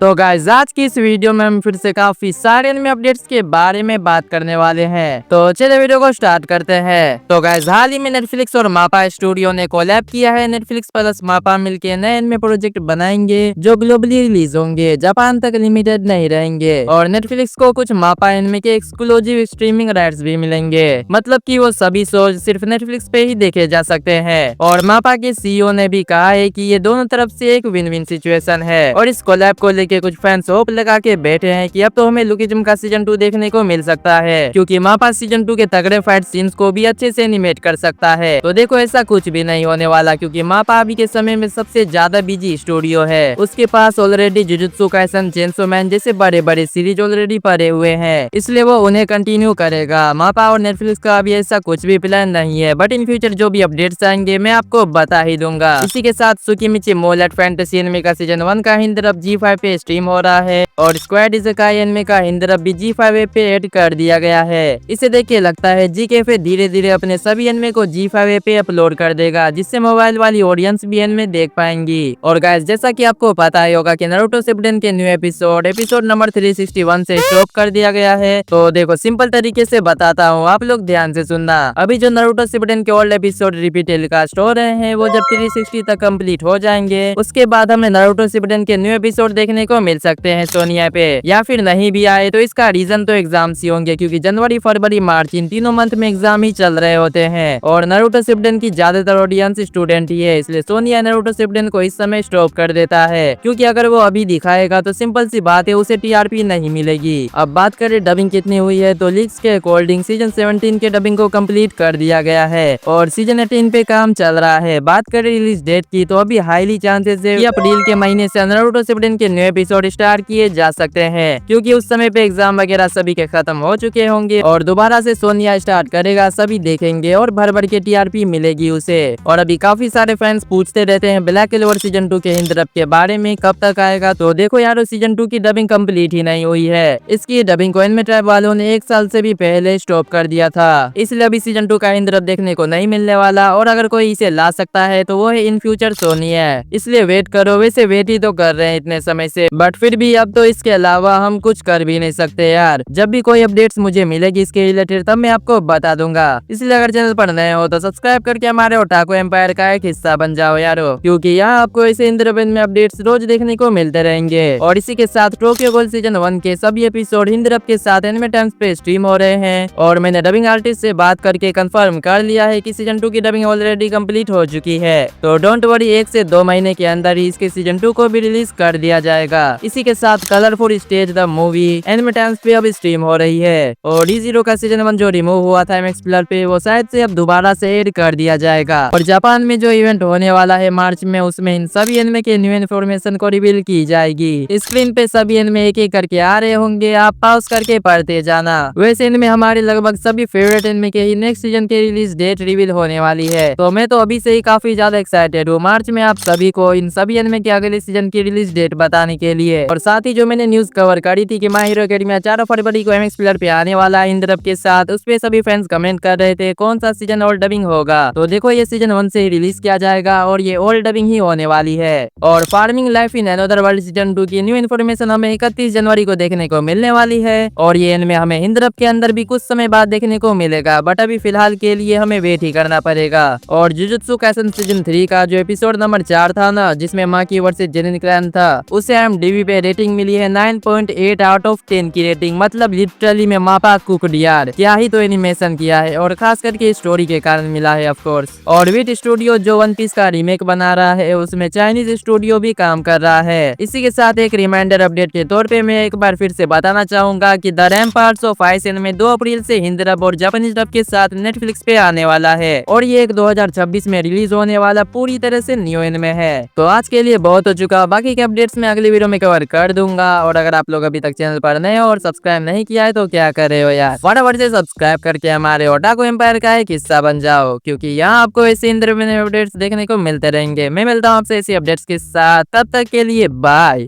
तो गाइस आज की इस वीडियो में हम फिर से काफी सारे एनिमे अपडेट्स के बारे में बात करने वाले हैं। तो चलिए वीडियो को स्टार्ट करते हैं। तो गाइस हाल ही में नेटफ्लिक्स और मापा स्टूडियो ने कोलैब किया है। नेटफ्लिक्स प्लस मापा मिलके नए एनिमे प्रोजेक्ट बनाएंगे जो ग्लोबली रिलीज होंगे, जापान तक लिमिटेड नहीं रहेंगे। और नेटफ्लिक्स को कुछ मापा एनिमे के एक्सक्लूसिव स्ट्रीमिंग राइट्स भी मिलेंगे, मतलब कि वो सभी शोज सिर्फ नेटफ्लिक्स पे ही देखे जा सकते हैं। और मापा के सीईओ ने भी कहा है कि ये दोनों तरफ से एक विन विन सिचुएशन है। और इस कोलैब को के कुछ फैंस होप लगा के बैठे हैं कि अब तो हमें लुकिज्म का सीजन 2 देखने को मिल सकता है, क्योंकि मापा सीजन 2 के तगड़े फाइट सीन्स को भी अच्छे से एनिमेट कर सकता है। तो देखो ऐसा कुछ भी नहीं होने वाला, क्योंकि मापा अभी के समय में सबसे ज्यादा बिजी स्टूडियो है। उसके पास already Jujutsu Kaisen, Chainsaw Man जैसे बड़े बड़े सीरीज ऑलरेडी पड़े हुए हैं, इसलिए वो उन्हें कंटिन्यू करेगा। मापा और नेटफ्लिक्स का अभी ऐसा कुछ भी प्लान नहीं है, बट इन फ्यूचर जो भी अपडेट्स आएंगे मैं आपको बता ही दूंगा। इसी के साथ सुकीमिची मोलेट फैंटेसी एनिमे का सीजन 1 का हिंदी डब G5 पे स्ट्रीम हो रहा है, और स्क्वाड इसेकाई एनिमे का हिंदी डब भी G5 पे ऐड कर दिया गया है। इसे देख के लगता है जी कैफे धीरे धीरे अपने सभी एनिमे को G5 पे अपलोड कर देगा, जिससे मोबाइल वाली ऑडियंस भी एनिमे देख पाएंगी। और गाइस जैसा कि आपको पता ही होगा कि नारुतो शिपुडेन के न्यू एपिसोड नंबर 361 से स्टॉप कर दिया गया है। तो देखो सिंपल तरीके से बताता हूँ, आप लोग ध्यान से सुनना। अभी जो नारुतो शिपुडेन के ओल्ड एपिसोड रिपीट टेलीकास्ट हो रहे हैं, वो जब 360 तक कंप्लीट हो जाएंगे, उसके बाद हमें नारुतो शिपुडेन के न्यू एपिसोड देखने को मिल सकते हैं सोनिया पे। या फिर नहीं भी आए तो इसका रीजन तो एग्जाम्स ही होंगे, क्योंकि जनवरी फरवरी मार्च इन तीनों मंथ में एग्जाम ही चल रहे होते हैं, और नारुतो शिपुडेन की ज्यादातर ऑडियंस स्टूडेंट ही है। इसलिए सोनिया नारुतो शिपुडेन को इस समय स्टॉप कर देता है, क्योंकि अगर वो अभी दिखाएगा तो सिंपल सी बात है उसे टीआरपी नहीं मिलेगी। अब बात करें डबिंग कितनी हुई है, तो लीक्स के अकॉर्डिंग सीजन 17 के डबिंग को कंप्लीट कर दिया गया है, और सीजन 18 पे काम चल रहा है। बात करें रिलीज डेट की, तो अभी हाईली चांसेस है कि अप्रैल के महीने से नारुतो शिपुडेन के न्यू एपिसोड स्टार्ट किए जा सकते हैं, क्योंकि उस समय पे एग्जाम वगैरह सभी के खत्म हो चुके होंगे, और दोबारा से सोनिया स्टार्ट करेगा, सभी देखेंगे और भर भर के टीआरपी मिलेगी उसे। और अभी काफी सारे फैंस पूछते रहते हैं ब्लैक क्लोवर सीजन 2 के हिंदी डब के बारे में कब तक आएगा। तो देखो यार, सीजन 2 की डबिंग कंप्लीट ही नहीं हुई है। इसकी डबिंग को एनिमे ट्राइब वालों ने 1 साल से भी पहले स्टॉप कर दिया था, इसलिए अभी सीजन 2 का हिंदी डब देखने को नहीं मिलने वाला। और अगर कोई इसे ला सकता है तो वो है इन फ्यूचर सोनिया, इसलिए वेट करो। वैसे वेट ही तो कर रहे हैं इतने समय से, बट फिर भी अब तो इसके अलावा हम कुछ कर भी नहीं सकते यार। जब भी कोई अपडेट्स मुझे मिलेगी इसके रिलेटेड तब मैं आपको बता दूंगा। इसलिए अगर चैनल पर नए हो तो सब्सक्राइब करके हमारे ओटाको एम्पायर का एक हिस्सा बन जाओ यारो, क्योंकि यहाँ आपको ऐसे इंद्रबन में अपडेट्स रोज देखने को मिलते रहेंगे। और इसी के साथ टोक्यो गहोल सीजन 1 के सभी एपिसोड हिंदी डब के साथ एनिमे टाइम्स पे स्ट्रीम हो रहे हैं, और मैंने डबिंग आर्टिस्ट से बात करके कंफर्म कर लिया है कि सीजन 2 की डबिंग ऑलरेडी कंप्लीट हो चुकी है। तो डोंट वरी, 1 से 2 महीने के अंदर ही इसके सीजन 2 को भी रिलीज कर दिया जाएगा। इसी के साथ colourful stage the movie anime times पे अब स्ट्रीम हो रही है, और डी0 का सीजन 1 जो रिमूव हुआ था एमएक्स प्लस पे, वो शायद से अब दोबारा से ऐड कर दिया जाएगा। और जापान में जो इवेंट होने वाला है मार्च में, उसमें इन सभी एनिमे के न्यू इन्फॉर्मेशन को रिवील की जाएगी। स्क्रीन पे सभी एनिमे एक एक करके आ रहे होंगे, आप पॉज करके पढ़ते जाना। वैसे इनमें हमारे लगभग सभी फेवरेट एनिमे के ही नेक्स्ट सीजन के रिलीज डेट रिवील होने वाली है, तो मैं तो अभी से ही काफी ज्यादा एक्साइटेड हूँ मार्च में आप सभी को इन सभी एनिमे के अगले सीजन की रिलीज डेट बताने के लिए। और साथ ही जो मैंने न्यूज कवर करी थी कि माय हीरो एकेडमिया 4 फरवरी को एमएक्स प्लेयर पे आने वाला है हिंदी डब के साथ, उस पे सभी फैंस कमेंट कर रहे थे कौन सा सीजन और डबिंग होगा। तो देखो ये सीजन 1 से ही रिलीज किया जाएगा, और ये ओल्ड डबिंग ही होने वाली है। और farming life in another world season 2 की न्यू इन्फॉर्मेशन हमें 31 जनवरी को देखने को मिलने वाली है, और ये एनिमे हमें हिंदी डब के अंदर भी कुछ समय बाद देखने को मिलेगा, बट अभी फिलहाल के लिए हमें वेट ही करना पड़ेगा। और जुजुत्सु काइसन सीजन 3 का जो एपिसोड नंबर 4 था ना, जिसमें माकी वर्सेस जेनिन क्लैन था, उसे IMDb पे रेटिंग मिली है 9.8 आउट ऑफ 10 की रेटिंग, मतलब लिटरली में मापा कुकड यार, क्या ही तो एनिमेशन किया है, और खास करके स्टोरी के कारण मिला है ऑफ कोर्स। और विट स्टूडियो जो वन पीस का रीमेक बना रहा है, उसमें चाइनीज स्टूडियो भी काम कर रहा है। इसी के साथ एक रिमाइंडर अपडेट के तौर पे मैं एक बार फिर से बताना चाहूंगा कि द रैम्पार्ट्स ऑफ आइस एनिमे 2 अप्रैल से हिंदी डब और जापानीज डब के साथ नेटफ्लिक्स पे आने वाला है, और ये एक 2026 में रिलीज होने वाला पूरी तरह से न्यू एनिमे है। तो आज के लिए बहुत हो चुका, बाकी के अपडेट्स मैं अगली वीडियो में कवर कर दूंगा। और अगर आप लोग अभी तक चैनल पर नए हो और सब्सक्राइब नहीं किया है तो क्या कर रहे हो यार, फटाफट से सब्सक्राइब करके हमारे ओटाको एम्पायर का एक हिस्सा बन जाओ, क्योंकि यहाँ आपको ऐसे इंद्रविन अपडेट्स देखने को मिलते रहेंगे। मैं मिलता हूँ आपसे ऐसी अपडेट्स के साथ, तब तक के लिए बाय।